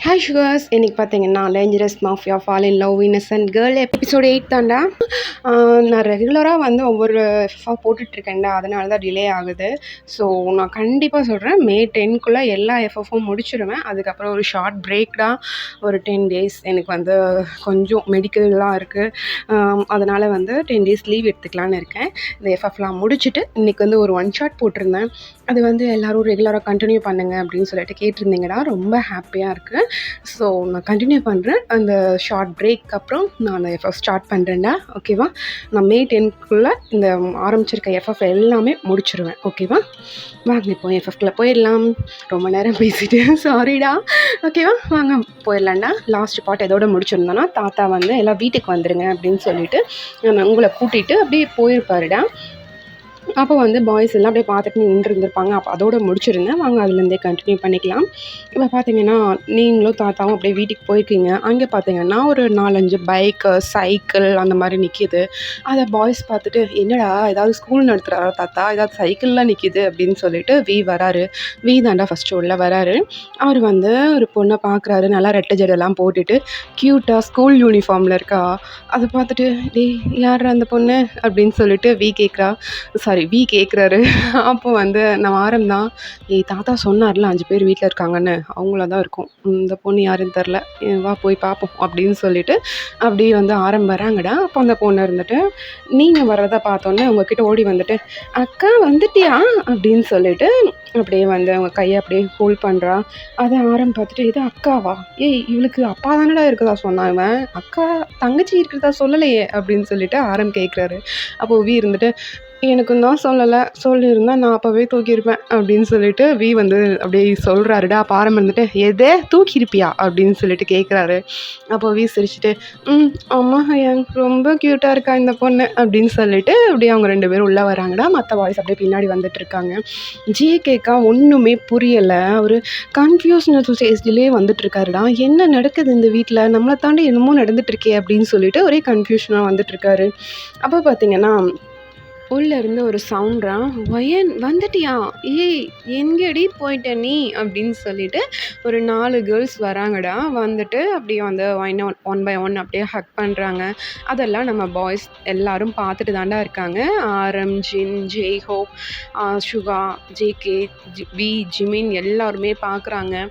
Hi ஷுகர்ஸ், இன்னைக்கு பார்த்தீங்கன்னா dangerous mafia fall in love Innocent girl episode 8 தாண்டா. நான் ரெகுலராக வந்து ஒவ்வொரு எஃப்எஃபாக போட்டுட்ருக்கேன்டா, அதனால தான் டிலே ஆகுது. ஸோ நான் கண்டிப்பாக சொல்கிறேன், மே 10க்குள்ளே எல்லா எஃப்எஃப்பும் முடிச்சிடுவேன். அதுக்கப்புறம் ஒரு ஷார்ட் பிரேக் தான், ஒரு 10 டேஸ். எனக்கு வந்து கொஞ்சம் மெடிக்கல்லாம் இருக்குது, அதனால் வந்து 10 டேஸ் லீவ் எடுத்துக்கலான்னு இருக்கேன். இந்த எஃப்எஃப்லாம் முடிச்சுட்டு இன்றைக்கி வந்து ஒரு ஒன் ஷாட் போட்டிருந்தேன். அது வந்து எல்லோரும் ரெகுலராக கண்டினியூ பண்ணுங்கள் அப்படின்னு சொல்லிட்டு கேட்டிருந்தீங்கடா. ரொம்ப ஹாப்பியாக இருக்குது. ஸோ நான் கண்டினியூ பண்ணுறேன். அந்த ஷார்ட் பிரேக் அப்புறம் நான் எஃப்எஃப் ஸ்டார்ட் பண்ணுறேன்டா. ஓகேவா? நான் மே 10க்குள்ளே இந்த ஆரம்பிச்சிருக்க எஃப்எஃப் எல்லாமே முடிச்சிடுவேன். ஓகேவா? வாங்க இப்போ எஃப்எஃப்குள்ளே போயிடலாம். ரொம்ப நேரம் பேசிட்டு சாரிடா. ஓகேவா? வாங்க போயிடலாம்டா. லாஸ்ட் பார்ட் எதோட முடிச்சிருந்தோன்னா, தாத்தா வந்து எல்லாம் வீட்டுக்கு வந்துடுங்க அப்படின்னு சொல்லிட்டு உங்களை கூட்டிகிட்டு அப்படியே போயிருப்பாருடா. அப்போ வந்து பாய்ஸ் எல்லாம் அப்படியே பார்த்துட்டு நின்றுருந்துருப்பாங்க. அப்போ அதோட முடிச்சிருந்தேன். வாங்க அதுலேருந்தே கண்டினியூ பண்ணிக்கலாம். இப்போ பார்த்தீங்கன்னா, நீங்களும் தாத்தாவும் அப்படியே வீட்டுக்கு போயிருக்கீங்க. அங்கே பார்த்தீங்கன்னா ஒரு 4-5 பைக்கு, சைக்கிள் அந்த மாதிரி நிற்கிது. அதை பாய்ஸ் பார்த்துட்டு, என்னடா ஏதாவது ஸ்கூல் நடத்துகிறாரா தாத்தா, ஏதாவது சைக்கிள்லாம் நிற்கிது அப்படின்னு சொல்லிட்டு வராரு. தாண்டா ஃபஸ்ட்டு உள்ளே வராரு. அவர் வந்து ஒரு பொண்ணை பார்க்குறாரு. நல்லா ரெட்டை ஜடையெல்லாம் போட்டுட்டு க்யூட்டாக ஸ்கூல் யூனிஃபார்மில் இருக்கா. அதை பார்த்துட்டு, டேய் யார் அந்த பொண்ணு அப்படின்னு சொல்லிட்டு கேட்குறாரு. அப்போ வந்து நான் ஆரம்பம், ஏய் தாத்தா சொன்னார்ல 5 பேர் வீட்டில் இருக்காங்கன்னு, அவங்கள தான் இருக்கும். இந்த பொண்ணு யாருன்னு தெரில, வா போய் பார்ப்போம் அப்படின்னு சொல்லிட்டு அப்படியே வந்து வராங்கடா. அப்போ அந்த பொண்ணு இருந்துட்டு, நீங்கள் வர்றதை பார்த்தோன்னே உங்ககிட்ட ஓடி வந்துட்டு, அக்கா வந்துட்டியா அப்படின்னு சொல்லிட்டு அப்படியே வந்து அவங்க கையை அப்படியே ஹோல்ட் பண்ணுறா. அதை பார்த்துட்டு, இது அக்காவா? ஏய் இவளுக்கு அப்பா தானடா இருக்கிறதா சொன்னான், இவன் அக்கா தங்கச்சி இருக்கிறதா சொல்லலையே அப்படின்னு சொல்லிட்டு கேட்குறாரு. அப்போ இருந்துட்டு, எனக்கும் தான் சொல்லலை, சொல்லியிருந்தா நான் அப்போவே தூக்கியிருப்பேன் அப்படின்னு சொல்லிட்டு வந்து அப்படியே சொல்கிறாருடா. அப்போ இருந்துட்டு, எதே தூக்கியிருப்பியா அப்படின்னு சொல்லிட்டு கேட்குறாரு. அப்போ சிரிச்சுட்டு, ஆமாம் எனக்கு ரொம்ப க்யூட்டாக இருக்கா இந்த பொண்ணு அப்படின்னு சொல்லிட்டு அப்படியே அவங்க 2 பேரும் உள்ளே வராங்கடா. மற்ற வாய்ஸ் அப்படியே பின்னாடி வந்துட்டுருக்காங்க. கேட்கா ஒன்றுமே புரியலை. ஒரு கன்ஃபியூஷனல் ஸ்டேஜ்லேயே வந்துட்டுருக்காருடா. என்ன நடக்குது இந்த வீட்டில், நம்மளை தாண்டி என்னமோ நடந்துட்டுருக்கே அப்படின்னு சொல்லிட்டு ஒரே கன்ஃபியூஷனாக வந்துட்டுருக்காரு. அப்போ பார்த்தீங்கன்னா, உள்ளேருந்து ஒரு சவுண்ட்ரா, வயன் வந்துட்டியா, ஏய் எங்கேடி போயிட்ட நீ அப்படின்னு சொல்லிட்டு ஒரு 4 கேர்ள்ஸ் வராங்கடா. வந்துட்டு அப்படியே வந்து ஒன் பை ஒன் அப்படியே ஹக் பண்ணுறாங்க. அதெல்லாம் நம்ம பாய்ஸ் எல்லாரும் பார்த்துட்டு தாண்டா இருக்காங்க. ஆரம், ஜின், ஜெய்ஹோப், சுகா, ஜேகே, ஜிமின் எல்லாருமே பார்க்குறாங்க.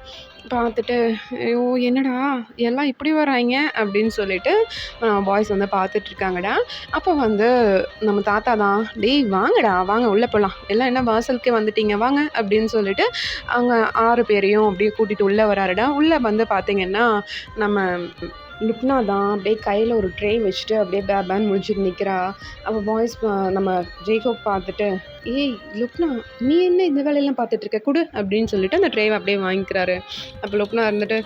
பார்த்துட்டு, ஐயோ என்னடா எல்லாம் இப்படி வராங்க அப்படின்னு சொல்லிட்டு பாய்ஸ் வந்து பார்த்துட்ருக்காங்கடா. அப்போ வந்து நம்ம தாத்தா தான், டேய் வாங்கடா வாங்க உள்ளே போகலாம், எல்லாம் என்ன வாசலுக்கே வந்துட்டீங்க வாங்க அப்படின்னு சொல்லிட்டு அவங்க 6 பேரையும் அப்படியே கூட்டிகிட்டு உள்ளே வராருடா. உள்ளே வந்து பார்த்தீங்கன்னா, நம்ம லுக்னா தான் அப்படியே கையில் ஒரு ட்ரே வச்சுட்டு அப்படியே பேன்னு முடிச்சுட்டு நிற்கிறா. அப்போ பாய்ஸ் நம்ம ஜெய்கோப் பார்த்துட்டு, ஏய் லுக்னா நீ என்ன இந்த வேலையெல்லாம் பார்த்துட்ருக்க குடு அப்படின்னு சொல்லிட்டு அந்த ட்ரேவை அப்படியே வாங்கிக்கிறாரு. அப்போ லுக்னா இருந்துட்டு,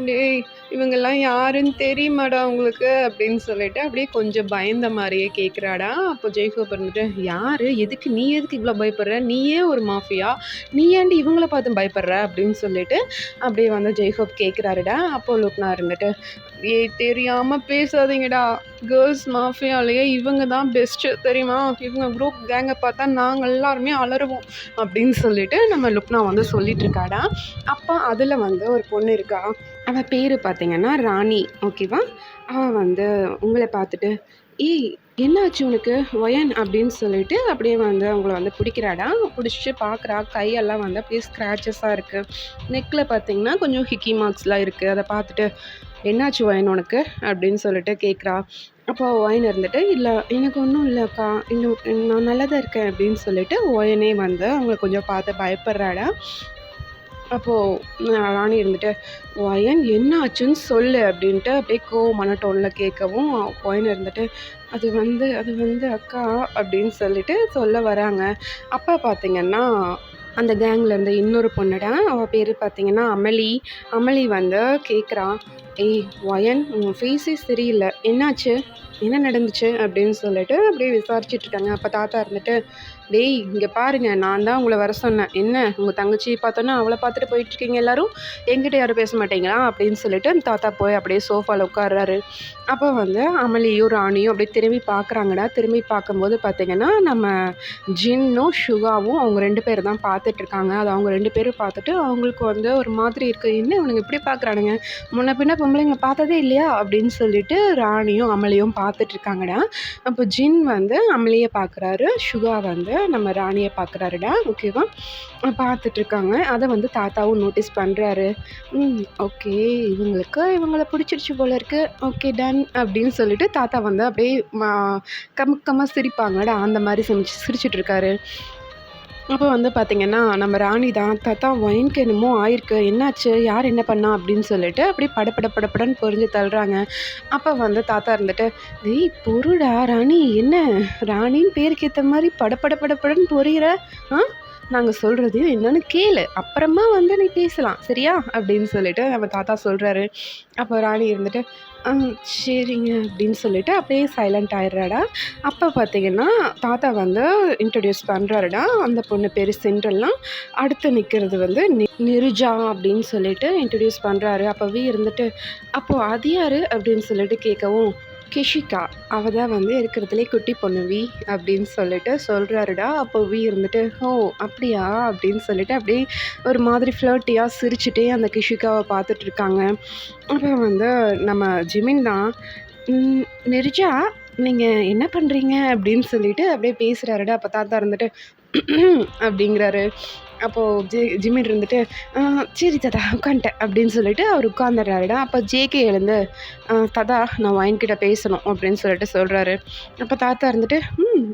டேய் இவங்கெல்லாம் யாருன்னு தெரியுமாடா உங்களுக்கு அப்படின்னு சொல்லிட்டு அப்படியே கொஞ்சம் பயந்த மாதிரியே கேட்குறாடா. அப்போ ஜெய்கோப் இருந்துட்டு, யார் எதுக்கு நீ எதுக்கு இவ்வளோ பயப்படுற, நீயே ஒரு மாஃபியா, நீ ஏன்டி இவங்கள பார்த்து பயப்படுற அப்படின்னு சொல்லிட்டு அப்படியே வந்து ஜெய்கோப் கேட்குறாருடா. அப்போ லுக்னா இருந்துட்டு, ஏய் தெரியாமல் பேசாதீங்கடா, கேர்ள்ஸ் மாஃபியாலேயே இவங்க தான் பெஸ்ட்டு தெரியுமா, இவங்க குரூப் கேங்கை பார்த்தா நாங்கள் எல்லாருமே அலறுவோம் அப்படின்னு சொல்லிட்டு நம்ம லுக்னா வந்து சொல்லிகிட்ருக்காடா. அப்போ அதில் வந்து ஒரு பொண்ணு இருக்கா. அவள் பேர் பார்த்தீங்கன்னா ராணி. ஓகேவா? அவள் வந்து உங்களை பார்த்துட்டு, ஏய் என்னாச்சு உனக்கு ஒயன் அப்படின்னு சொல்லிட்டு அப்படியே வந்து அவங்கள வந்து பிடிக்கிறாடா. பிடிச்சி பார்க்குறா. கையெல்லாம் வந்து அப்படியே ஸ்க்ராச்சஸாக இருக்குது. நெக்கில் பார்த்தீங்கன்னா கொஞ்சம் ஹிக்கி மார்க்ஸ்லாம் இருக்குது. அதை பார்த்துட்டு, என்னாச்சு ஒயன் உனக்கு அப்படின்னு சொல்லிட்டு கேட்குறா. அப்போ ஒயன் இருந்துட்டு, இல்லை எனக்கு ஒன்றும் இல்லைக்கா, இன்னும் நான் நல்லா தான் இருக்கேன் அப்படின்னு சொல்லிட்டு ஒயனே வந்து அவங்கள கொஞ்சம் பார்த்து பயப்படுறாடா. அப்போது ராணி இருந்துட்டு, ஒயன் என்ன ஆச்சுன்னு சொல்லு அப்படின்ட்டு அப்படியே கோவமான டோனில் கேட்கவும், ஒயன் இருந்துட்டு, அது வந்து அக்கா அப்படின்னு சொல்லிட்டு சொல்ல வராங்க. அப்போ பார்த்தீங்கன்னா, அந்த கேங்கில் இருந்த இன்னொரு பொண்ணுடா. அவள் பேர் பார்த்தீங்கன்னா அமளி வந்து கேட்குறா, ஏய் ஒயன் உன் ஃபேஸே சரியில்லை, என்னாச்சு, என்ன நடந்துச்சு அப்படின்னு சொல்லிட்டு அப்படியே விசாரிச்சுட்ருக்காங்க. அப்போ தாத்தா இருந்துட்டு, டேய் இங்கே பாருங்க, நான் தான் உங்களை வர சொன்னேன். என்ன உங்கள் தங்கச்சி பார்த்தோன்னா அவளை பார்த்துட்டு போயிட்டுருக்கீங்க எல்லாரும், என்கிட்ட யாரும் பேச மாட்டீங்களா அப்படின்னு சொல்லிட்டு தாத்தா போய் அப்படியே சோஃபாவில் உட்கார்றாரு. அப்போ வந்து அமளியும் ராணியும் அப்படியே திரும்பி பார்க்குறாங்கடா. திரும்பி பார்க்கும்போது பார்த்தீங்கன்னா நம்ம ஜின்னும் சுகாவும் அவங்க 2 பேர் தான் பார்த்துட்ருக்காங்க. அது அவங்க 2 பேரும் பார்த்துட்டு அவங்களுக்கு வந்து ஒரு மாதிரி இருக்குது. என்ன இவனுங்க இப்படி பார்க்குறானுங்க, முன்ன பின்ன பொம்பளைங்க பார்த்ததே இல்லையா அப்படின்னு சொல்லிட்டு ராணியும் அமளியும் பார்த்துட்ருக்காங்கடா. அப்போ ஜின் வந்து அமளியை பார்க்குறாரு, சுகா வந்து நம்ம ராணியை பார்க்குறாருடா. ஓகேவா, பார்த்துட்ருக்காங்க. அதை வந்து தாத்தாவும் நோட்டீஸ் பண்ணுறாரு. ஓகே, இவங்கள பிடிச்சிருச்சு போல இருக்குது, ஓகே டன் அப்படின்னு சொல்லிட்டு தாத்தா வந்து அப்படியே கமுக்கமாக சிரிப்பாங்கடா, அந்த மாதிரி சிரிச்சிட்ருக்காரு. அப்போ வந்து பார்த்திங்கன்னா நம்ம ராணி தான், தாத்தா ஒயின்க்கு என்னமோ ஆயிருக்கு, என்னாச்சு, யார் என்ன பண்ணா அப்படின்னு சொல்லிட்டு அப்படியே படப்படன்னு பொறிஞ்சு தள்ளுறாங்க. அப்போ வந்து தாத்தா இருந்துட்டு, டேய் பொருடா ராணி, என்ன ராணின்னு பேருக்கு ஏற்ற மாதிரி படப்படன்னு பொரியிற, நாங்கள் சொல்கிறதையும் என்னன்னு கேளு, அப்புறமா வந்து நீ பேசலாம் சரியா அப்படின்னு சொல்லிட்டு நம்ம தாத்தா சொல்கிறாரு. அப்போ ராணி இருந்துட்டு சரிங்க அப்படின்னு சொல்லிட்டு அப்படியே சைலண்ட் ஆயிடுறாடா. அப்போ பார்த்தீங்கன்னா தாத்தா வந்து இன்ட்ரடியூஸ் பண்ணுறாருடா. அந்த பொண்ணு பேர் சென்ட்ரல்லாம், அடுத்து நிற்கிறது வந்து நிருஜா அப்படின்னு சொல்லிட்டு இன்ட்ரடியூஸ் பண்ணுறாரு. அப்போவே இருந்துட்டு அப்போது அது யார் அப்படின்னு சொல்லிட்டு கேட்கவும், கிஷிகா அவள் தான் வந்து இருக்கிறதுலே குட்டி பொண்ணு வி அப்படின்னு சொல்லிட்டு சொல்கிறாருடா. அப்போ வி இருந்துட்டு ஓ அப்படியா அப்படின்னு சொல்லிட்டு அப்படியே ஒரு மாதிரி ஃப்ளர்ட்டியாக சிரிச்சுட்டே அந்த கிஷிகாவை பார்த்துட்ருக்காங்க. அப்போ வந்து நம்ம ஜிமின் தான், நெரிஜா நீங்கள் என்ன பண்ணுறீங்க அப்படின்னு சொல்லிட்டு அப்படியே பேசுகிறாருடா. அப்போ தாத்தா இருந்துட்டு அப்படிங்கிறாரு. அப்போது ஜிமின் இருந்துட்டு சரி தாத்தா உட்காந்துட்டேன் அப்படின்னு சொல்லிட்டு அவர் உட்காந்துடுறாருடா. அப்போ ஜேகே எழுந்து தாத்தா நான் ஒயின்கிட்ட பேசணும் அப்படின்னு சொல்லிட்டு சொல்கிறாரு. அப்போ தாத்தா இருந்துட்டு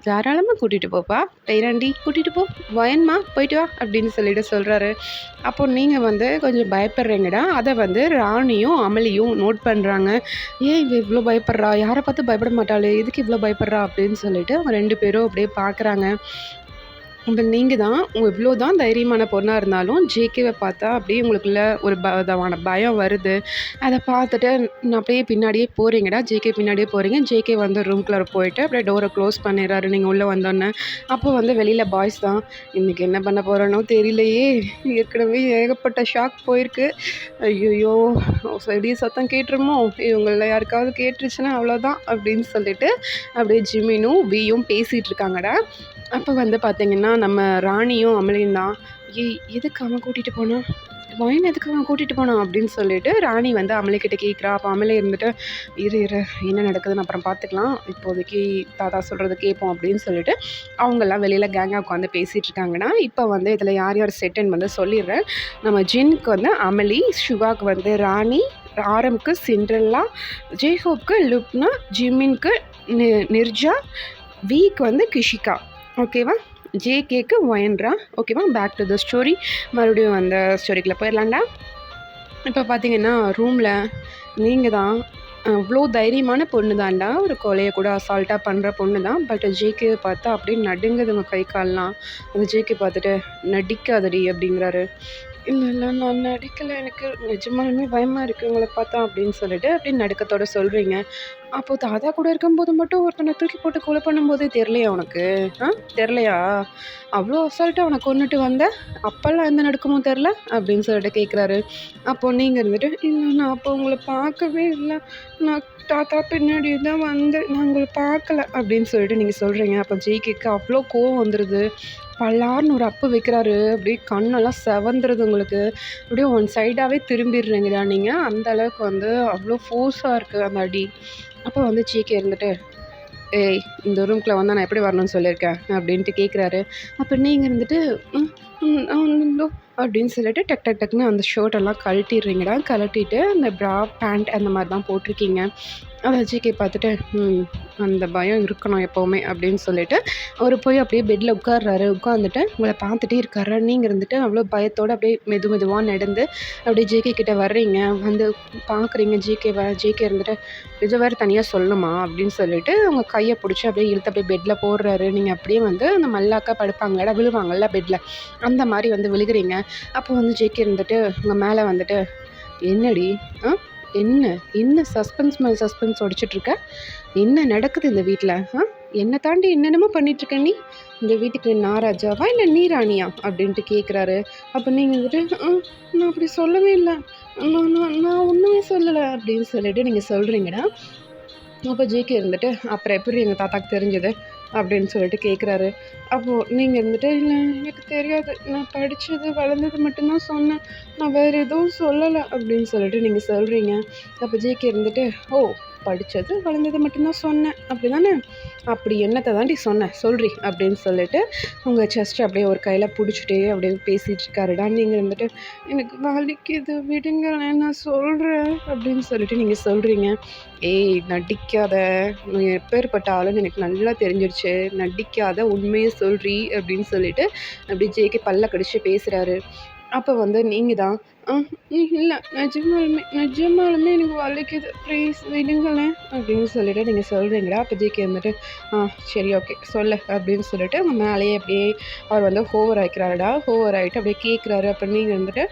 தாராளமாக கூட்டிகிட்டு போப்பா, டைராண்டி கூட்டிகிட்டு போ, ஒயன்மா போயிட்டு வா அப்படின்னு சொல்லிட்டு சொல்கிறாரு. அப்போ நீங்கள் வந்து கொஞ்சம் பயப்படுறீங்கடா. அதை வந்து ராணியும் அமளியும் நோட் பண்ணுறாங்க. ஏன் இவ இவ்வளோ பயப்படுறா, யாரை பார்த்து பயப்பட மாட்டாளே, எதுக்கு இவ்வளோ பயப்படுறா அப்படின்னு சொல்லிட்டு அவங்க 2 பேரும் அப்படியே பார்க்குறாங்க. இப்போ நீங்கள் தான் இவ்வளோ தான் தைரியமான பொண்ணாக இருந்தாலும் ஜேகேவை பார்த்தா அப்படியே உங்களுக்குள்ள ஒரு விதமான பயம் வருது. அதை பார்த்துட்டு நான் அப்படியே பின்னாடியே போகிறீங்கடா, ஜேகே பின்னாடியே போகிறீங்க. ஜேகே வந்து ரூம்குள்ளே போயிட்டு அப்படியே டோரை க்ளோஸ் பண்ணிடுறாரு நீங்கள் உள்ளே வந்தோன்னே. அப்போ வந்து வெளியில் பாய்ஸ் தான், இன்றைக்கி என்ன பண்ண போகிறேனோ தெரியலையே, ஏற்கனவே ஏகப்பட்ட ஷாக் போயிருக்கு, ஐயோ வெளியே சத்தம் கேட்டுருமோ, இவங்களில் யாருக்காவது கேட்டுருச்சுன்னா அவ்வளோதான் அப்படின்னு சொல்லிட்டு அப்படியே ஜிமினும் வியும் பேசிகிட்டு இருக்காங்கடா. அப்போ வந்து பார்த்திங்கன்னா நம்ம ராணியும் அமலியும் தான், எதுக்கு அவன் கூட்டிகிட்டு போனான், ஒயின் எதுக்கு அவன் கூட்டிகிட்டு போனான் அப்படின்னு சொல்லிட்டு ராணி வந்து அமலிக்கிட்ட கேட்குறா. அப்போ அமலே இருந்துட்டு இரு என்ன நடக்குதுன்னு அப்புறம் பார்த்துக்கலாம், இப்போதைக்கு தாத்தா சொல்கிறது கேட்போம் அப்படின்னு சொல்லிட்டு அவங்கெல்லாம் வெளியில் கேங்காக உட்காந்து பேசிகிட்டு இருக்காங்கன்னா. இப்போ வந்து இதில் யார் யார் செட்டுன்னு வந்து சொல்லிடுறேன். நம்ம ஜின்க்கு வந்து அமலி, சுகாவுக்கு வந்து ராணி, ஆரம்க்கு சிண்ட்ரெல்லா, ஜேஹோப்க்கு லுப்னா, ஜிமின்க்கு நிர்ஜா, வீக்கு வந்து கிஷிகா. ஓகேவா, ஜேகேக்கு ஒயன்ரா. ஓகேவா, பேக் டு த ஸ்டோரி. மறுபடியும் அந்த ஸ்டோரிக்குள்ளே போயிடலாண்டா. இப்போ பார்த்தீங்கன்னா ரூமில் நீங்கள் தான் அவ்வளோ தைரியமான பொண்ணு தான்டா, ஒரு கொலையை கூட அசால்ட்டாக பண்ணுற பொண்ணு தான். பட் ஜேகேவை பார்த்தா அப்படியே நடுங்குதுங்க கை கால்லாம். அந்த ஜேகே பார்த்துட்டு நடிக்காதடி அப்படிங்கிறாரு. இல்லை நான் நடிக்கலை, எனக்கு நிஜமாலுமே பயமாக இருக்குது உங்களை பார்த்தா அப்படின்னு சொல்லிட்டு அப்படியே நடுக்கத்தோடு சொல்கிறீங்க. அப்போது தாத்தா கூட இருக்கும்போது மட்டும் ஒருத்தனை தூக்கி போட்டு கொலை பண்ணும்போதே தெரிலையா உனக்கு, தெரிலையா, அவ்வளோ அசால்ட்டாக அவனை கொண்டுட்டு வந்த, அப்போல்லாம் எந்த நடுக்கமும் தெரில அப்படின்னு சொல்லிட்டு கேட்குறாரு. அப்போது நீங்கள் இருந்துட்டு இல்லை நான் அப்போ உங்களை பார்க்கவே இல்லை, நான் தாத்தா பின்னாடி தான் வந்து நான் உங்களை பார்க்கல அப்படின்னு சொல்லிட்டு நீங்கள் சொல்கிறீங்க. அப்போ ஜேகேக்கு அவ்வளோ கோவம் வந்துடுது. பல்லார்னு ஒரு அப்பு வைக்கிறாரு, அப்படியே கண்ணெல்லாம் செவந்துருது உங்களுக்கு, அப்படியே ஒன் சைடாகவே திரும்பிடுறீங்கடா நீங்கள், அந்த அளவுக்கு வந்து அவ்வளோ ஃபோர்ஸாக இருக்குது அந்த அடி. அப்போ வந்து ஜேகே இருந்துட்டு ஏய் இந்த ரூம்குள்ளே வந்தால் நான் எப்படி வரணும்னு சொல்லியிருக்கேன் அப்படின்ட்டு கேட்குறாரு. அப்போ நீங்கள் இருந்துட்டு அப்படின்னு சொல்லிட்டு டக்குன்னு அந்த ஷர்ட்டெல்லாம் கழட்டிடுறீங்கடா. கழட்டிட்டு அந்த ப்ரா பேண்ட் அந்த மாதிரி தான் போட்டிருக்கீங்க. அதை ஜிகே பார்த்துட்டு அந்த பயம் இருக்கணும் எப்போவுமே அப்படின்னு சொல்லிட்டு அவர் போய் அப்படியே பெட்டில் உட்கார்றாரு. உட்காந்துட்டு உங்களை பார்த்துட்டே இருக்காரு. நீங்கள் இருந்துட்டு அவ்வளோ பயத்தோடு அப்படியே மெதுவாக நடந்து அப்படியே ஜேகே கிட்டே வர்றீங்க. வந்து பார்க்குறீங்க ஜேகேவை. ஜேகே இருந்துட்டு இது வேறு தனியாக சொல்லணுமா அப்படின்னு சொல்லிட்டு உங்கள் கையை பிடிச்சி அப்படியே இழுத்து அப்படியே பெட்டில் போடுறாரு. நீங்கள் அப்படியே வந்து அந்த மல்லாக்கா படுப்பாங்களா, விழுவாங்கள்ல பெட்டில், அந்த மாதிரி வந்து விழுகிறீங்க. அப்போ வந்து ஜேகே இருந்துட்டு உங்கள் மேலே வந்துட்டு என்னடி என்ன சஸ்பென்ஸ் மேலே சஸ்பென்ஸ் ஒடிச்சிட்ருக்க, என்ன நடக்குது இந்த வீட்டில், என்னை தாண்டி என்னென்னமோ பண்ணிகிட்ருக்க நீ, இந்த வீட்டுக்கு நான் ராஜாவா இல்லை நீ ராணியா அப்படின்ட்டு கேட்குறாரு. அப்போ நீங்கள் வந்துட்டு நான் அப்படி சொல்லவே இல்லை, நான் ஒன்றுமே சொல்லலை அப்படின்னு சொல்லிட்டு நீங்கள் சொல்கிறீங்கடா. அப்போ ஜேகே இருந்துட்டு அப்புறம் எப்படி எங்கள் தாத்தாக்கு தெரிஞ்சது அப்படின்னு சொல்லிட்டு கேட்குறாரு. அப்போது நீங்கள் இருந்துட்டு இல்லை எனக்கு தெரியாது, நான் படித்தது வளர்ந்தது மட்டும்தான் சொன்னேன், நான் வேறு எதுவும் சொல்லலை அப்படின்னு சொல்லிட்டு நீங்கள் சொல்கிறீங்க. அப்போ ஜேகே இருந்துட்டு படித்தது வளர்ந்தது மட்டும்தான் சொன்னேன் அப்படி தானே, அப்படி என்னத்தை தாண்டி சொன்னேன் சொல்றி அப்படின்னு சொல்லிட்டு உங்கள் செஸ்ட் அப்படியே ஒரு கையில் பிடிச்சிட்டே அப்படியே பேசிகிட்டு இருக்காருடா. நீங்கள் இருந்துட்டு எனக்கு வலிக்குது விடுங்களேன் நான் சொல்கிறேன் அப்படின்னு சொல்லிட்டு நீங்கள் சொல்கிறீங்க. ஏய் நடிக்காத, நீ எப்பேற்பட்ட ஆளுன்னு எனக்கு நல்லா தெரிஞ்சிருச்சு, நடிக்காத உண்மையை சொல்றி அப்படின்னு சொல்லிட்டு அப்படி ஜேகே பல்ல கடிச்சு பேசுகிறாரு. அப்போ வந்து நீங்கள் தான் இல்லை நிஜமாலுமே எனக்கு வலிக்குது ப்ளீஸ் விடுங்களேன் அப்படின்னு சொல்லிட்டு நீங்கள் சொல்கிறீங்களா. அப்போ ஜேகே வந்துட்டு சரி ஓகே சொல்லு அப்படின்னு சொல்லிட்டு அவங்க மேலேயே அப்படியே அவர் வந்து ஹோவர் ஆகிக்கிறாருடா. ஹோவர் ஆகிட்டு அப்படியே கேட்குறாரு. அப்போ நீங்கள் வந்துட்டு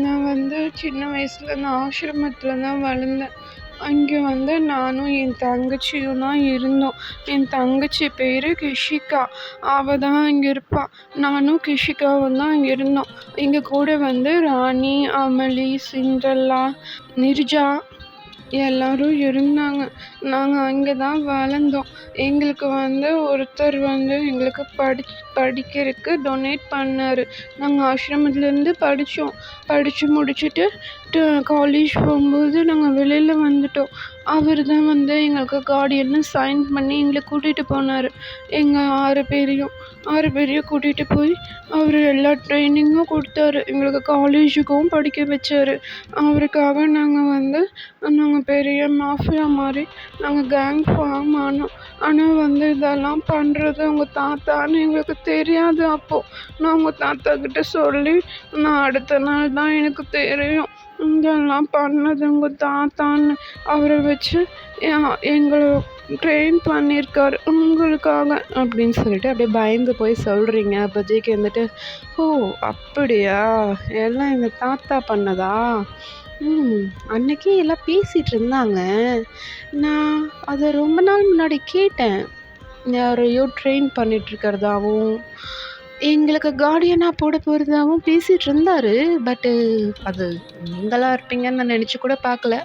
நான் வந்து சின்ன வயசில் நான் ஆசிரமத்தில் தான் வளர்ந்தேன், அங்கே வந்து நானும் என் தங்கச்சியும் தான் இருந்தோம். என் தங்கச்சி பேர் கிஷிகா, அவள் தான் இங்கே இருப்பாள். நானும் கிஷிகாவும் தான் இங்கே இருந்தோம். எங்கள் கூட வந்து ராணி, அமளி, சிண்ட்ரெல்லா, நிர்ஜா எல்லாரும் இருந்தாங்க. நாங்கள் அங்கே தான் வளர்ந்தோம். எங்களுக்கு வந்து ஒருத்தர் வந்து எங்களுக்கு படிக்கிறதுக்கு டொனேட் பண்ணார். நாங்கள் ஆசிரமத்துலேருந்து படித்து முடிச்சுட்டு காலேஜ் போகும்போது நாங்கள் வெளியில் வந்துட்டோம். அவர் தான் வந்து எங்களுக்கு கார்டியன்னு சைன் பண்ணி எங்களை கூட்டிகிட்டு போனார். எங்கள் 6 பேரையும் கூட்டிகிட்டு போய் அவர் எல்லா ட்ரைனிங்கும் கொடுத்தாரு. எங்களுக்கு காலேஜுக்கும் படிக்க வச்சார். அவருக்காக நாங்கள் பெரிய மாஃபியா மாதிரி நாங்கள் கேங் ஃபார்ம் ஆனோம். ஆனால் வந்து இதெல்லாம் பண்ணுறது உங்கள் தாத்தான்னு எங்களுக்கு தெரியாது. அப்போது நான் உங்கள் தாத்தா கிட்ட சொல்லி நான் அடுத்த நாள் தான் எனக்கு தெரியும் இதெல்லாம் பண்ணது உங்கள் தாத்தான்னு. அவரை வச்சு எங்களை ட்ரெயின் பண்ணியிருக்காரு உங்களுக்காக அப்படின்னு சொல்லிட்டு அப்படியே பயந்து போய் சொல்கிறீங்க. அப்போ ஜேகே வந்துட்டு அப்படியா, எல்லாம் எங்கள் தாத்தா பண்ணதா, அன்னைக்கே எல்லாம் பேசிகிட்டு இருந்தாங்க, நான் அதை ரொம்ப நாள் முன்னாடி கேட்டேன், யாரையோ ட்ரெயின் பண்ணிகிட்ருக்கிறதாவும் எங்களுக்கு கார்டியனாக போட போகிறதாவும் பேசிகிட்டு இருந்தார். பட்டு அது நீங்களாக இருப்பீங்கன்னு நான் நினச்சி கூட பார்க்கல.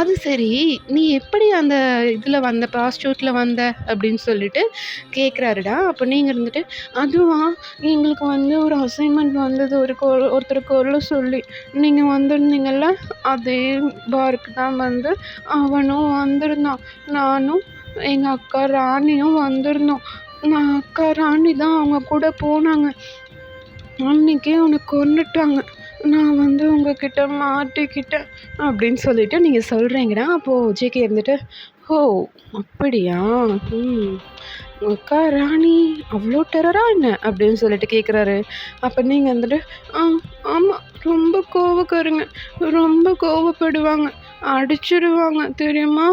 அது சரி, நீ எப்படி அந்த இதில் வந்த ப்ராஸ்டியூட்டில் வந்த அப்படின்னு சொல்லிட்டு கேட்குறாருடா. அப்போ நீங்கள் இருந்துட்டு அதுவா, எங்களுக்கு வந்து ஒரு அசைன்மெண்ட் வந்தது ஒருத்தர் கொல்ல சொல்லி, நீங்கள் வந்திருந்தீங்கள்ல அதே பாருக்கு தான் வந்து அவனும் வந்திருந்தான், நானும் எங்கள் அக்கா ராணியும் வந்திருந்தோம். நான் அக்கா ராணி தான் அவங்க கூட போனாங்க. அன்னைக்கே அவனை கொன்னுட்டாங்க. நான் வந்து உங்ககிட்ட மாட்டிக்கிட்டேன் அப்படின்னு சொல்லிட்டு நீங்கள் சொல்கிறீங்கடா. அப்போது ஜேகே இருந்துட்டு அப்படியா, உங்கள் அக்கா ராணி அவ்வளோ டெரரா என்ன அப்படின்னு சொல்லிட்டு கேட்குறாரு. அப்போ நீங்கள் வந்துட்டு ஆமாம், ரொம்ப கோவக்காரங்க, ரொம்ப கோவப்படுவாங்க, அடிச்சிடுவாங்க தெரியுமா,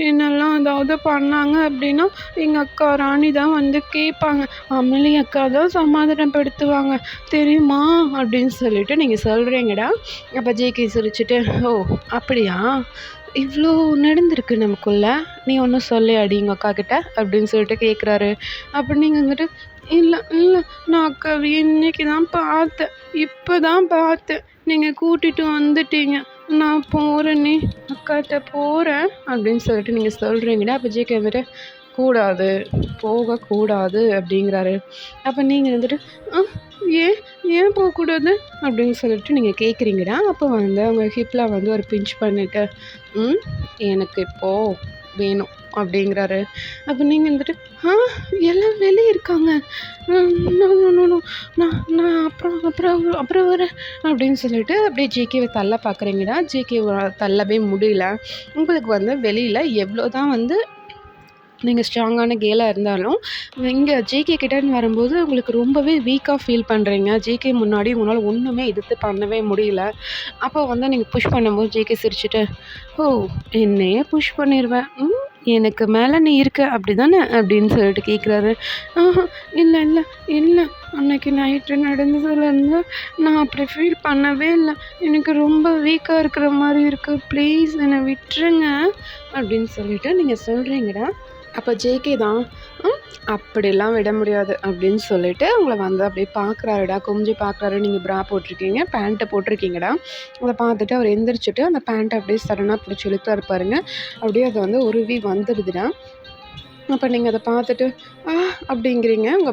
என்னெல்லாம் ஏதாவது பண்ணாங்க அப்படின்னா எங்கள் அக்கா ராணி தான் வந்து கேட்பாங்க, அமளி அக்கா தான் சமாதானப்படுத்துவாங்க தெரியுமா அப்படின்னு சொல்லிட்டு நீங்கள் சொல்கிறீங்கடா. அப்போ ஜேகே சிரிச்சிட்டு அப்படியா, இவ்வளோ நடந்திருக்கு நமக்குள்ள, நீ ஒன்றும் சொல்லையாடி உங்கள் அக்கா கிட்ட அப்படின்னு சொல்லிட்டு கேட்குறாரு. அப்போ நீங்கள் வந்துட்டு இல்லை நான் அக்காவை இன்னைக்கு தான் பார்த்தேன், இப்போ தான் பார்த்தேன், நீங்கள் கூட்டிகிட்டு வந்துட்டீங்க, நான் போகிறேனே அக்காட்ட போகிறேன் அப்படின்னு சொல்லிட்டு நீங்கள் சொல்கிறீங்கடா. அப்போ ஜேகே வந்துட்டு கூடாது, போகக்கூடாது அப்படிங்கிறாரு. அப்போ நீங்கள் வந்துட்டு ஏன் போகக்கூடாது அப்படின்னு சொல்லிட்டு நீங்கள் கேட்குறீங்கடா. அப்போ வந்து அவங்க ஹிப்பில் வந்து ஒரு பிஞ்ச் பண்ணிவிட்டு எனக்கு இப்போது வேணும் அப்படிங்கிறாரு. அப்போ நீங்கள் வந்துட்டு எல்லாம் வெளியே இருக்காங்க, நான் அப்புறம் வரேன் அப்படின்னு சொல்லிட்டு அப்படியே ஜேகேவை தள்ள பார்க்குறீங்கடா. ஜேகே தள்ளவே முடியல. உங்களுக்கு வந்து வெளியில் எவ்வளோ தான் வந்து நீங்கள் ஸ்ட்ராங்கான கேலாக இருந்தாலும் இங்கே ஜேகே கிட்டேன்னு வரும்போது உங்களுக்கு ரொம்பவே வீக்காக ஃபீல் பண்ணுறீங்க. ஜேகே முன்னாடி உங்களால் ஒன்றுமே எதிர்த்து பண்ணவே முடியல. அப்போ வந்து நீங்கள் புஷ் பண்ணும்போது ஜேகே சிரிச்சிட்டு என்னையே புஷ் பண்ணிடுவேன், எனக்கு மேலே நீ இருக்க அப்படி தானே அப்படின்னு சொல்லிட்டு கேட்குறாரு. இல்லை அன்னைக்கு நைட்டு நடந்ததுலேருந்து நான் அப்படி ஃபீல் பண்ணவே இல்லை, எனக்கு ரொம்ப வீக்காக இருக்கிற மாதிரி இருக்குது, ப்ளீஸ் என்னை விட்டுருங்க அப்படின்னு சொல்லிட்டு நீங்கள் சொல்கிறீங்கடா. அப்போ ஜேகே தான், ம் அப்படிலாம் விட முடியாது அப்படின்னு சொல்லிட்டு அவங்கள வந்து அப்படியே பார்க்குறாருடா, குனிஞ்சு பார்க்குறாரு. நீங்க ப்ரா போட்டிருக்கீங்க, பேண்ட்ட போட்டிருக்கீங்கடா. அத பார்த்துட்டு அவர் எந்திரிச்சுட்டு அந்த பேண்ட்ட அப்படியே சடனா பிடிச்சு இழுத்தாரு பாருங்க. அப்படியே அது வந்து உருவி வந்துடுதுடா. அப்ப நீங்க அத பார்த்துட்டு, "ஆ" அப்படிங்கிறீங்க. உங்க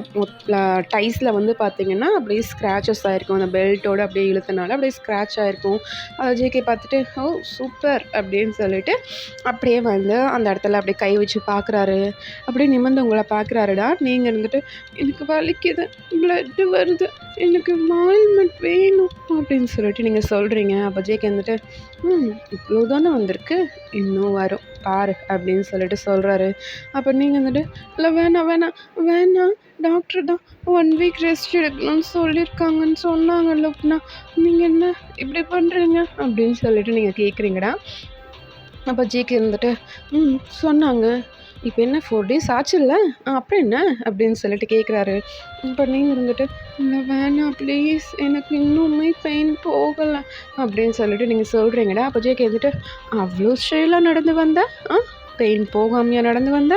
டைஸ்ல வந்து பார்த்தீங்கன்னா, அப்படியே ஸ்க்ராச்சஸ் ஆயிருக்கும். அந்த பெல்ட்டோட அப்படியே இழுத்தனால அப்படியே ஸ்க்ராட்ச் ஆயிருக்கும். அத ஜேகே பார்த்துட்டு, "ஓ! சூப்பர்" அப்படின்னு சொல்லிட்டு, அப்படியே வந்து அந்த இடத்துல அப்படியே கை வச்சு பார்க்குறாரு. அப்படியே நிமிர்ந்து உங்கள பார்க்குறாருடா. நீங்க இருந்துட்டு, "எனக்கு வலிக்குது, பிளட்டு வருது, எனக்கு ஆயில்மெண்ட் வேணும்" அப்படின்னு சொல்லிட்டு நீங்க சொல்றீங்க. அப்ப ஜேகே வந்துட்டு, "ம் இவ்ளோ தானே வந்திருக்கு, இன்னும் வரும் பாரு" அப்படின்னு சொல்லிட்டு சொல்றாரு. அப்ப நீங்க வந்துட்டு, "இல்ல வேணாம், வேணாம், வேணாம். டாக்டர் தான் 1 வீக் ரெஸ்ட் எடுக்கணும்னு சொல்லியிருக்காங்கன்னு சொன்னாங்க லூப்னா. நீங்க என்ன இப்படி பண்றீங்க?" அப்படின்னு சொல்லிட்டு நீங்க கேட்குறீங்கடா. அப்ப ஜிகே இருந்துட்டு, சொன்னாங்க. இப்ப என்ன 4 டேஸ் ஆச்சுல்ல? அப்புறம் என்ன?" அப்படின்னு சொல்லிட்டு கேட்குறாரு. அப்ப நீங்க இருந்துட்டு, "இல்ல வேணாம் ப்ளீஸ். எனக்கு இன்னுமே பெயின் போகல" அப்படின்னு சொல்லிட்டு நீங்க சொல்றீங்கடா. அப்ப ஜேகே இருந்துட்டு, "அவ்ளோ ஸ்டைலா நடந்து வந்த? ஆ பெயின் போகாமயா நடந்து வந்த?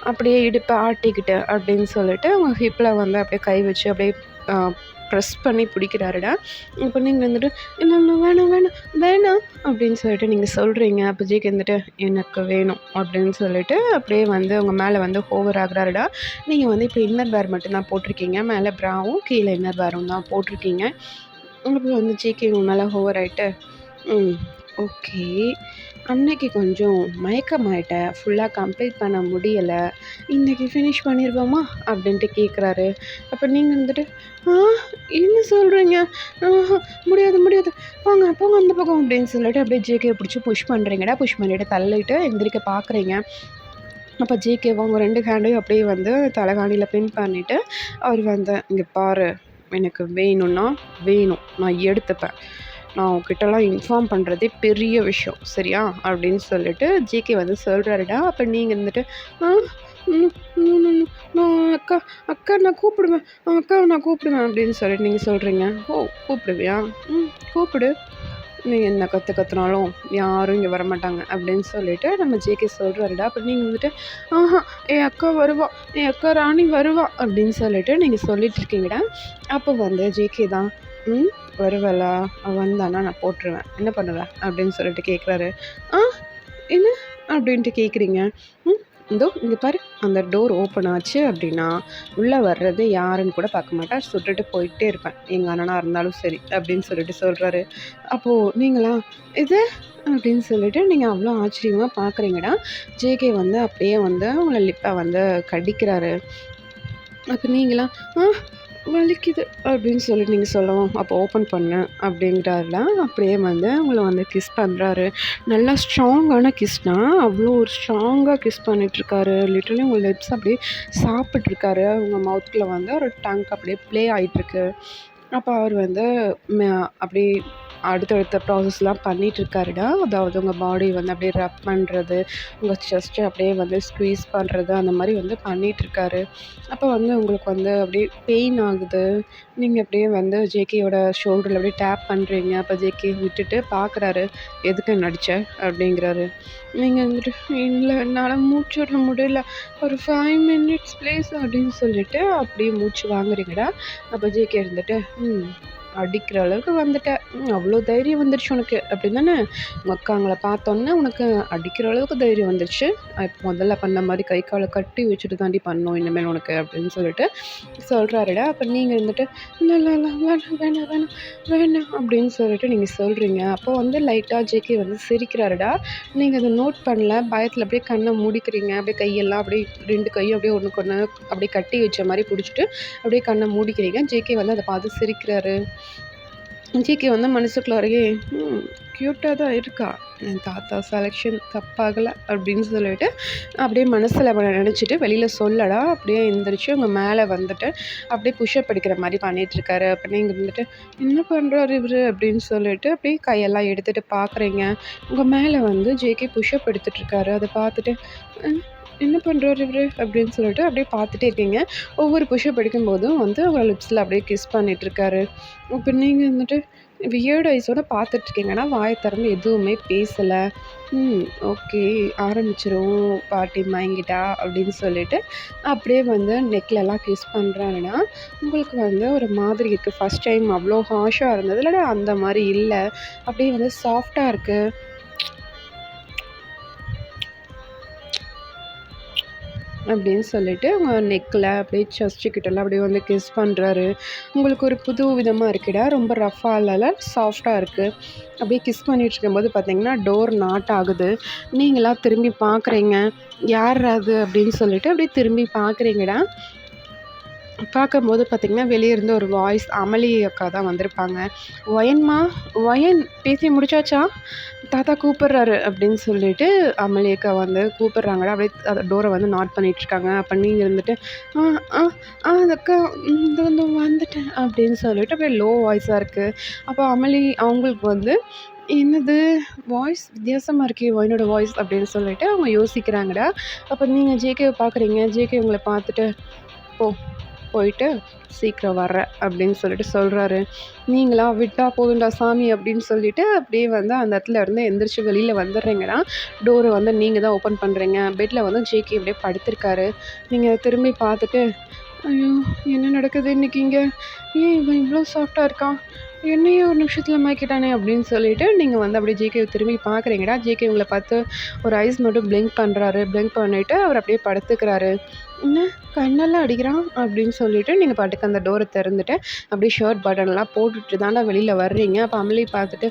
அப்படியே இடுப்ப ஆட்டிக்கிட்டு" அப்படின்னு சொல்லிட்டு அவங்க ஹிப்ல வந்து அப்படியே கை வச்சு அப்படியே அ ப்ரெஸ் பண்ணி பிடிக்கிறாருடா. இப்ப நீங்க வந்துட்டு, "இல்ல இல்ல வேணாம், வேணாம், வேணாம்" அப்படின்னு சொல்லிட்டு நீங்க சொல்றீங்க. அப்ப ஜேகே வந்துட்டு, "எனக்கு வேணும்" அப்படின்னு சொல்லிட்டு அப்படியே வந்து உங்க மேல வந்து ஹோவர் ஆகுறாருடா. நீங்க வந்து இப்ப இன்னர் வேர் மட்டும் தான் போட்டிருக்கீங்க. மேல ப்ராவும், கீழ இன்னர் வேரும் தான் போட்டிருக்கீங்க. அப்ப வந்து ஜேகே உங்க மேல ஹோவர் ஆயிட்டு, ம். ஓகே. அன்னைக்கு கொஞ்சம் மயக்கமாயிட்டேன். ஃபுல்லா கம்ப்ளீட் பண்ண முடியல. இன்னைக்கு ஃபினிஷ் பண்ணிருவோமா? அப்படின்ட்டு கேட்குறாரு. அப்ப நீங்க வந்துட்டு, "ஆ என்ன சொல்றீங்க? ஆஹா முடியாது, முடியாது. போங்க, போங்க அந்த பக்கம்" அப்படின்னு சொல்லிட்டு அப்படியே ஜேகேவ பிடிச்சு புஷ் பண்றீங்கடா. புஷ் பண்ணிட்டு தள்ளிட்டு எந்திரிக்க பார்க்குறீங்க. அப்ப ஜேகேவ உங்க 2 ஹேண்டையும் அப்படியே வந்து தலகாணியில பின் பண்ணிட்டு, அவர் வந்து, "இங்க பாரு, எனக்கு வேணும்னா வேணும். நான் எடுத்துப்பேன். நான் உன்கிட்டலாம் இன்ஃபார்ம் பண்ணுறதே பெரிய விஷயம். சரியா?" அப்படின்னு சொல்லிட்டு ஜேகே வந்து சொல்றாருடா. அப்ப நீங்க இருந்துட்டு, "ஆ ம் ம் ம் நான் அக்கா அக்கா நான் கூப்பிடுவேன். அக்காவ நான் கூப்பிடுவேன்" அப்படின்னு சொல்லிட்டு நீங்க சொல்றீங்க. "ஓ! கூப்பிடுவியா? கூப்பிடு. நீ என்ன கத்துனாலும் யாரும் இங்க வரமாட்டாங்க" அப்படின்னு சொல்லிட்டு நம்ம ஜேகே சொல்றாருடா. அப்ப நீங்க வந்துட்டு, "ஆஹா என் அக்கா வருவா. என் அக்கா ராணி வருவா" அப்படின்னு சொல்லிட்டு நீங்க சொல்லிட்டு இருக்கீங்கடா. அப்போ வந்து ஜேகே தான், "ம் வருவாளா? அவ வந்தான்னா நான் போட்டுருவேன். என்ன பண்ணுவ?" அப்படின்னு சொல்லிட்டு கேட்குறாரு. "ஆ என்ன?" அப்படின்ட்டு கேட்குறீங்க. ம் இதோ இங்க பாரு, அந்த டோர் ஓப்பன் ஆச்சு அப்படின்னா, உள்ள வர்றது யாருன்னு கூட பார்க்க மாட்டேன். சுட்டுட்டு போயிட்டே இருப்பேன். எங்க அண்ணனா இருந்தாலும் சரி அப்படின்னு சொல்லிட்டு சொல்றாரு. அப்போ நீங்களா, "இது?" அப்படின்னு சொல்லிட்டு நீங்க அவ்வளோ ஆச்சரியமா பார்க்குறீங்கடா. ஜேகே வந்து அப்படியே வந்து உங்கள லிப்ப வந்து கடிக்கிறாரு. அப்ப நீங்களா, "ஆ வலிக்குது" அப்படின்னு சொல்லிட்டு நீங்க சொல்லவும், "அப்போ ஓப்பன் பண்ணு" அப்படின்ட்டாருல. அப்படியே வந்து உங்கள வந்து கிஸ் பண்றாரு. நல்லா ஸ்ட்ராங்கான கிஸ்னா, அவ்வளோ ஒரு ஸ்ட்ராங்கா கிஸ் பண்ணிட்டுருக்காரு. லிட்டரலி உங்க லிப்ஸ் அப்படியே சாப்பிட்டுருக்காரு. உங்க மவுத்குள்ள வந்து ஒரு டங்க் அப்படியே ப்ளே ஆயிட்டுருக்கு. அப்ப அவர் வந்து ம அப்படியே அடுத்தடுத்த ப்ராசஸ்லாம் பண்ணிட்டுருக்காருடா. அதாவது உங்க பாடி வந்து அப்படியே ரப் பண்றது, உங்க செஸ்ட்ட அப்படியே வந்து ஸ்க்வீஸ் பண்றது, அந்த மாரி வந்து பண்ணிட்டுருக்காரு. அப்போ வந்து உங்களுக்கு வந்து அப்படியே பெயின் ஆகுது. நீங்க அப்படியே வந்து ஜேகேயோட ஷோல்டர்ல அப்படியே டேப் பண்றீங்க. அப்ப ஜேகே விட்டுட்டு பார்க்குறாரு. "எதுக்கு என்ன அடிச்ச?" அப்படிங்கிறாரு. நீங்க வந்துட்டு, "இல்ல என்னால மூச்சு விட முடியல. ஒரு 5 மினிட்ஸ் ப்ளீஸ்" அப்படின்னு சொல்லிட்டு அப்படியே மூச்சு வாங்குறீங்கடா. அப்ப ஜேகே இருந்துட்டு, அடிக்கிற அளவுக்கு வந்துட்ட. அவ்ளோ தைரியம் வந்துருச்சு உனக்கு அப்படிதானே? உங்க அக்காங்கள பார்த்தோன்னே உனக்கு அடிக்கிற அளவுக்கு தைரியம் வந்துருச்சு. முதல்ல பண்ண மாரி கை கால கட்டி வச்சுட்டு தாண்டி பண்ணணும் இனிமேல் உனக்கு" அப்படின்னு சொல்லிட்டு சொல்றாருடா. அப்ப நீங்க இருந்துட்டு, "இல்ல, இல்ல, இல்ல வேணாம், வேணாம், வேணாம், வேணாம்" அப்படின்னு சொல்லிட்டு நீங்க சொல்றீங்க. அப்போ வந்து லைட்டா ஜேகே வந்து சிரிக்கிறாருடா. நீங்க அத நோட் பண்ணல. பயத்துல அப்படியே கண்ண மூடிக்கிறீங்க. அப்படியே கையெல்லாம் அப்படியே 2 கையும் அப்படியே ஒண்ணுக்கொண்ணு அப்படியே கட்டி வச்ச மாரி புடிச்சுட்டு, அப்படியே கண்ண மூடிக்கிறீங்க. ஜேகே வந்து அத பார்த்து சிரிக்கிறாரு. ஜிகே வந்து மனசுக்குள்ளாரையே, க்யூட்டா தான் இருக்கா. என் தாத்தா செலக்ஷன் தப்பாகல" அப்படின்னு சொல்லிட்டு, அப்படியே மனசுல நெனச்சுட்டு வெளியில சொல்லடா. அப்படியே எந்திரிச்சு உங்க மேல வந்துட்டு, அப்படியே புஷ்அப் அடிக்கிற மாரி பண்ணிட்டுருக்காரு. அப்ப நீங்க வந்துட்டு, "என்ன பண்றாரு இவரு?" அப்படின்னு சொல்லிட்டு அப்படியே கையெல்லாம் எடுத்துட்டு பார்க்குறீங்க. உங்க மேல வந்து ஜேகே புஷ்அப் எடுத்துட்டுருக்காரு. அத பார்த்துட்டு, "அ என்ன பண்றாரு இவரு?" அப்படின்னு சொல்லிட்டு அப்படியே பார்த்துட்டே இருக்கீங்க. ஒவ்வொரு புஷ்அப் அடிக்கும்போதும் வந்து உங்க லிப்ஸ்ல அப்படியே கிஸ் பண்ணிட்டுருக்காரு. அப்ப நீங்க வந்துட்டு, வியர்ட் ஐஸோட பார்த்துட்ருக்கீங்கன்னா, வாய திறந்து எதுவுமே பேசல. ம். ஓகே. ஆரம்பிச்சுருவோம் பாட்டி மயங்கிட்டா அப்படின்னு சொல்லிட்டு, அப்படியே வந்து நெக்லலாம் கிஸ் பண்றாங்கன்னா, உங்களுக்கு வந்து ஒரு மாதிரி இருக்கு. ஃபர்ஸ்ட் டைம் அவ்வளோ ஹார்ஷா இருந்ததுல அந்த மாரி இல்ல. அப்படியே வந்து சாஃப்ட்டா இருக்கு. அப்படின்னு சொல்லிட்டு உங்க நெக்கில் அப்படியே செஸ்ட்டு கிட்டலாம் அப்படியே வந்து கிஸ் பண்ணுறாரு. உங்களுக்கு ஒரு புது விதமா இருக்குடா. ரொம்ப ரஃப்பா இல்லல, சாஃப்ட்டா இருக்கு. அப்படியே கிஸ் பண்ணிட்டு இருக்கும்போது பார்த்தீங்கன்னா, டோர் நாட் ஆகுது. நீங்களா திரும்பி பார்க்குறீங்க. யார்ரா அது அப்படின்னு சொல்லிட்டு அப்படியே திரும்பி பார்க்குறீங்கடா. பார்க்கும்போது பார்த்தீங்கன்னா, வெளிய இருந்து ஒரு வாய்ஸ் அமளி அக்கா தான் வந்திருப்பாங்க. "ஒயன்மா, ஒயன் பேசி முடிச்சாச்சா? தாத்தா கூப்பிடுறாரு" அப்படின்னு சொல்லிட்டு அமளி அக்கா வந்து கூப்பிடுறாங்கடா. அப்படியே டோர வந்து நாட் பண்ணிட்டுருக்காங்க. அப்ப நீங்க இருந்துட்டு, "ஆ ஆ ஆ அக்கா இதோ இதோ வந்துட்டேன்" அப்படின்னு சொல்லிட்டு அப்படியே லோ வாய்ஸா இருக்கு. அப்போ அமளி அவங்களுக்கு வந்து, "என்னது வாய்ஸ் வித்தியாசமா இருக்கே! ஒயனோட வாய்ஸ்" அப்படின்னு சொல்லிட்டு அவங்க யோசிக்கிறாங்கடா. அப்ப நீங்க ஜேகேவ பார்க்குறீங்க. ஜேகே உங்கள பார்த்துட்டு, "போ போயிட்டு சீக்கிரம் வர்றேன்" அப்படின்னு சொல்லிட்டு சொல்றாரு. நீங்களா "விட்டா போதும்டா சாமி" அப்படின்னு சொல்லிட்டு அப்படியே வந்து அந்த இடத்துல இருந்து எந்திரிச்சு வெளியில வந்துடுறீங்கடா. டோர வந்து நீங்க தான் ஓப்பன் பண்றீங்க. பெட்ல வந்து ஜேகே அப்படியே படுத்திருக்காரு. நீங்க திரும்பி பார்த்துட்டு, "ஐயோ! என்ன நடக்குது இன்னைக்கு இங்க? ஏன் இவன் இவ்ளோ சாஃப்ட்டா இருக்கான்? என்னையே ஒரு நிமிஷத்துல மயக்கிட்டானே!" அப்படின்னு சொல்லிட்டு நீங்க வந்து அப்படியே ஜேகேவ திரும்பி பார்க்குறீங்கடா. ஜேகே உங்கள பார்த்து ஒரு ஐஸ் மட்டும் பிளிங்க் பண்றாரு. பிளிங்க் பண்ணிட்டு அவர் அப்படியே படுத்துக்கிறாரு. "என்ன கண்ணெல்லாம் அடிக்கிறான்" அப்படின்னு சொல்லிட்டு நீங்க பாட்டுக்கு அந்த டோர திறந்துட்டு, அப்படியே ஷர்ட் பட்டன்லாம் போட்டுட்டு தான்டா வெளியில வர்றீங்க. அப்ப அமலி பார்த்துட்டு,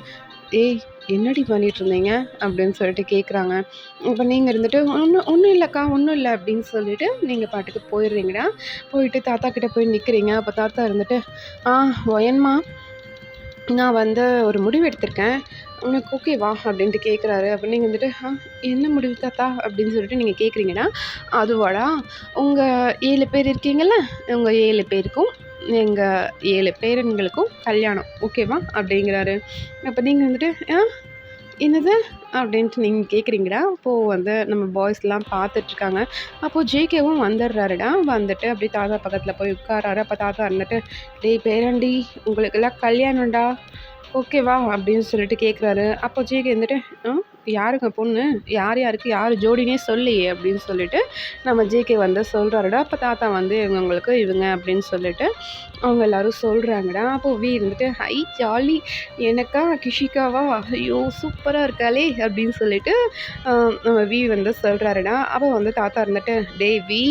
"ஏய் என்னடி பண்ணிட்டுருந்தீங்க?" அப்படின்னு சொல்லிட்டு கேட்குறாங்க. அப்ப நீங்க இருந்துட்டு, "ஒண்ணும் ஒண்ணும் இல்லக்கா, ஒண்ணும் இல்ல" அப்படின்னு சொல்லிட்டு நீங்க பாட்டுக்கு போயிடுறீங்கடா. போயிட்டு தாத்தா கிட்ட போய் நிக்கிறீங்க. அப்ப தாத்தா இருந்துட்டு, "ஆ ஒயன்மா, நான் வந்து ஒரு முடிவு எடுத்திருக்கேன். உனக்கு ஓகேவா?" அப்படின்ட்டு கேட்குறாரு. அப்ப நீங்க வந்துட்டு, என்ன முடிவு தாத்தா?" அப்படின்னு சொல்லிட்டு நீங்க கேட்குறீங்கன்னா, "அதுவாடா, உங்க 7 பேர் இருக்கீங்கல்ல, உங்க 7 பேருக்கும் எங்க 7 பேரன்களுக்கும் கல்யாணம். ஓகேவா?" அப்படிங்கிறாரு. அப்ப நீங்க வந்துட்டு, என்னது?" அப்படின்ட்டு நீங்க கேட்குறீங்கடா. அப்போ வந்து நம்ம பாய்ஸ்லாம் பார்த்துட்ருக்காங்க. அப்போ ஜேகேவும் வந்துடுறாருடா. வந்துட்டு அப்படியே தாத்தா பக்கத்துல போய் உட்கார்றாரு. அப்ப தாத்தா இருந்துட்டு, "டேய் பேராண்டி, உங்களுக்கெல்லாம் கல்யாணம்டா. ஓகேவா?" அப்படின்னு சொல்லிட்டு கேட்குறாரு. அப்போ ஜேகே இருந்துட்டு, "ஆ யாருங்க பொண்ணு? யார் யாருக்கு யார் ஜோடின்னே சொல்லையே" அப்படின்னு சொல்லிட்டு நம்ம ஜேகே வந்து சொல்றாருடா. அப்ப தாத்தா வந்து இவங்களுக்கு இவங்க அப்படின்னு சொல்லிட்டு அவங்க எல்லாரும் சொல்றாங்கடா. அப்போ வி இருந்துட்டு, "ஹை ஜாலி! எனக்கா? கிஷிகாவா? ஐயோ! சூப்பரா இருக்காளே!" அப்படின்னு சொல்லிட்டு அ நம்ம வி வந்து சொல்றாருடா. அப்போ வந்து தாத்தா இருந்துட்டு, "டேய் வி!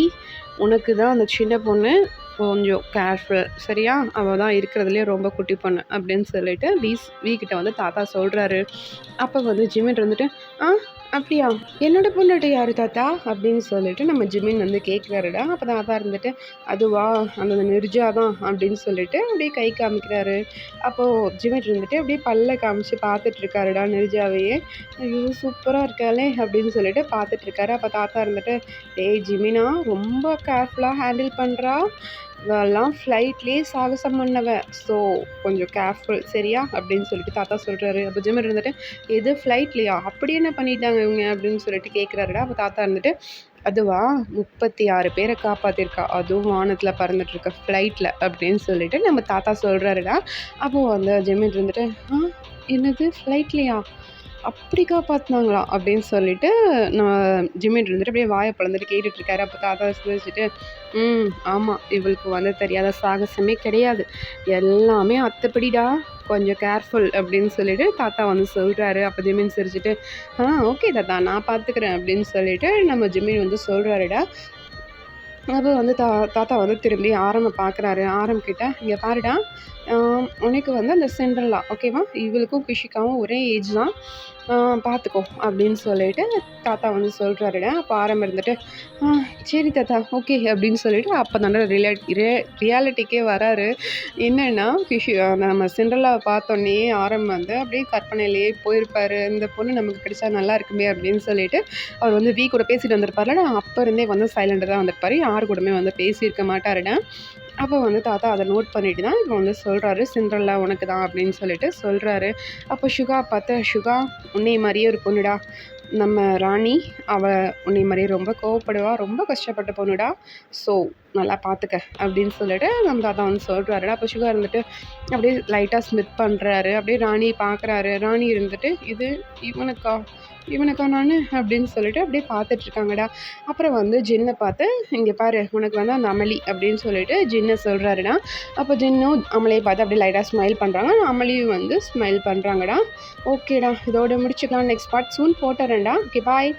உனக்கு தான் அந்த சின்ன பொண்ணு கொஞ்சம் கேர்ஃபுல் சரியா? அவ தான் இருக்கிறதுலயே ரொம்ப குட்டி பொண்ணு" அப்படின்னு சொல்லிட்டு வி கிட்ட வந்து தாத்தா சொல்றாரு. அப்ப வந்து ஜிமின் இருந்துட்டு, "ஆ அப்படியா? என்னோட பொண்டாட்டி யாரு தாத்தா?" அப்படின்னு சொல்லிட்டு நம்ம ஜிமின் வந்து கேட்குறாருடா. அப்ப தாத்தா இருந்துட்டு, "அதுவா அந்த நிர்ஜா தான்" அப்படின்னு சொல்லிட்டு அப்படியே கை காமிக்கிறாரு. அப்போ ஜிமின் இருந்துட்டு அப்படியே பல்ல காமிச்சு பார்த்துட்டு இருக்காருடா நிர்ஜாவையே. "ஐயோ! சூப்பரா இருக்காளே!" அப்படின்னு சொல்லிட்டு பார்த்துட்டு இருக்காரு. அப்ப தாத்தா இருந்துட்டு, "டேய் ஜிமினா, ரொம்ப கேர்ஃபுல்லா ஹேண்டில் பண்றா. இவலாம் ஃப்ளைட்லயே சாகசம் பண்ணவ. ஸோ கொஞ்சம் கேர்ஃபுல் சரியா?" அப்படின்னு சொல்லிட்டு தாத்தா சொல்றாரு. அப்ப ஜிமின் இருந்துட்டு, "எது ஃப்ளைட்லயா? அப்படி என்ன பண்ணிட்டாங்க இவங்க?" அப்படின்னு சொல்லிட்டு கேட்குறாருடா. அப்ப தாத்தா இருந்துட்டு, "அதுவா 36 பேர காப்பாத்தியிருக்கா. அதுவும் வானத்துல பறந்துட்டு இருக்க ஃப்ளைட்ல" அப்படின்னு சொல்லிட்டு நம்ம தாத்தா சொல்றாருடா. அப்போ அந்த ஜெமின் இருந்துட்டு, "ஆ என்னது ஃப்ளைட்லயா? அப்படி காப்பாத்துனாங்களா?" அப்படின்னு சொல்லிட்டு நான் ஜிம்மின் இருந்துட்டு அப்படியே வாய பொளந்துட்டு கேட்டுட்டு இருக்காரு. அப்ப தாத்தா சிரிச்சுட்டு, ஆமா. இவளுக்கு வந்து தெரியாத சாகசமே கிடையாது. எல்லாமே அத்தப்படிடா. கொஞ்சம் கேர்ஃபுல்" அப்படின்னு சொல்லிட்டு தாத்தா வந்து சொல்றாரு. அப்ப ஜிம்மின் சிரிச்சுட்டு, ஓகே தாத்தா, நான் பார்த்துக்கிறேன்" அப்படின்னு சொல்லிட்டு நம்ம ஜிம்மின் வந்து சொல்றாருடா. அப்போ வந்து தாத்தா வந்து திரும்பி ஆரம்ம பார்க்குறாரு. ஆரம் கிட்ட, "இங்க பாருடா, அ உனக்கு வந்து அந்த சிண்ட்ரெல்லா ஓகேவா? இவளுக்கும் கிஷிகாவும் ஒரே ஏஜ் தான். அ பார்த்துக்கோ" அப்படின்னு சொல்லிட்டு தாத்தா வந்து சொல்றாருடா. அப்ப ஆரம் இருந்துட்டு, "ஆ சரி தாத்தா, ஓகே" அப்படின்னு சொல்லிட்டு அப்ப தான்டா ரியாலிட்டிக்கே வராரு. என்னன்னா, நம்ம சிண்ட்ரெல்லாவ பார்த்தோன்னே ஆரம் வந்து அப்படியே கற்பனையிலேயே போயிருப்பாரு. இந்த பொண்ணு நமக்கு கிடைச்சா நல்லா இருக்குமே அப்படின்னு சொல்லிட்டு, அவர் வந்து வி கூட பேசிட்டு வந்திருப்பார்லடா, அப்ப இருந்தே வந்து சைலண்டா தான் வந்திருப்பாரு. யார் கூடயுமே வந்து பேசியிருக்க மாட்டாருடா. அப்போ வந்து தாத்தா அத நோட் பண்ணிட்டு தான் இப்போ வந்து சொல்றாரு, "சிண்ட்ரெல்லா உனக்கு தான்" அப்படின்னு சொல்லிட்டு சொல்றாரு. அப்போ சுகா பார்த்து, "சுகா, உன்னைய மாரியே ஒரு பொண்ணுடா. நம்ம ராணி உன்னை மாதிரி ரொம்ப கோவப்படுவா, ரொம்ப கஷ்டப்பட்ட பொண்ணுடா. ஸோ நல்லா பார்த்துக்க அப்படின்னு சொல்லிட்டு நம்ம தாத்தா வந்து சொல்கிறாருடா. அப்போ சுகா இருந்துட்டு அப்படியே லைட்டாக ஸ்மித் பண்ணுறாரு. அப்படியே ராணி பார்க்குறாரு. ராணி இருந்துட்டு இவனுக்கா இவனுக்கா நான் அப்படின்னு சொல்லிட்டு அப்படியே பார்த்துட்ருக்காங்கடா. அப்புறம் வந்து ஜின்னை பார்த்து இங்கே பாரு உனக்கு வந்து அந்த அமளி அப்படின்னு சொல்லிட்டு ஜின்னை சொல்கிறாருடா. அப்போ ஜின்னும் அமளியை பார்த்து அப்படியே லைட்டாக ஸ்மைல் பண்ணுறாங்க. அமளியும் வந்து ஸ்மைல் பண்ணுறாங்கடா. ஓகேடா, இதோட முடிச்சுக்கலாம். நெக்ஸ்ட் பார்ட் சூன் போட்டுறேன்டா. ஓகே, பாய்.